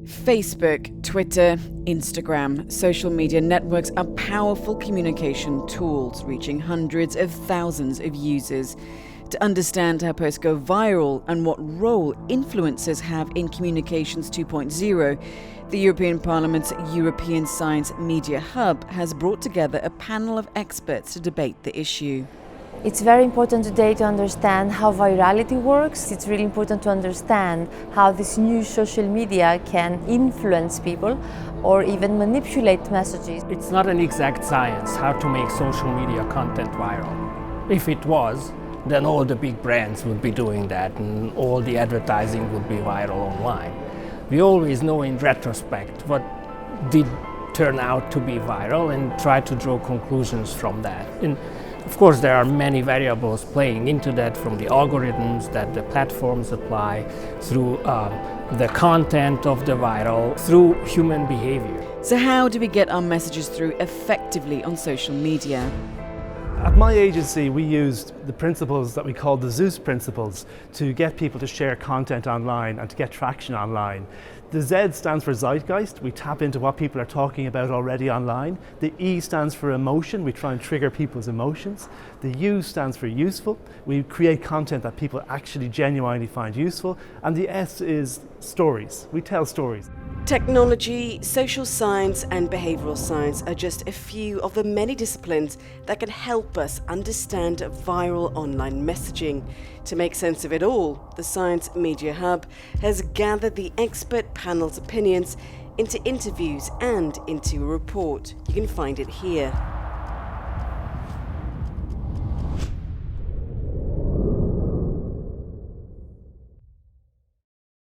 Facebook, Twitter, Instagram, social media networks are powerful communication tools reaching hundreds of thousands of users. To understand how posts go viral and what role influencers have in Communications 2.0, the European Parliament's European Science Media Hub has brought together a panel of experts to debate the issue. It's very important today to understand how virality works. It's really important to understand how this new social media can influence people or even manipulate messages. It's not an exact science how to make social media content viral. If it was, then all the big brands would be doing that and all the advertising would be viral online. We always know in retrospect what did turn out to be viral and try to draw conclusions from that. And of course, there are many variables playing into that, from the algorithms that the platforms apply, through the content of the viral, through human behavior. So how do we get our messages through effectively on social media? At my agency, we used the principles that we call the Zeus principles to get people to share content online and to get traction online. The Z stands for zeitgeist. We tap into what people are talking about already online. The E stands for emotion. We try and trigger people's emotions. The U stands for useful. We create content that people actually genuinely find useful. And the S is stories. We tell stories. Technology, social science and behavioural science are just a few of the many disciplines that can help us understand viral online messaging. To make sense of it all, the Science Media Hub has gathered the expert panel's opinions into interviews and into a report. You can find it here.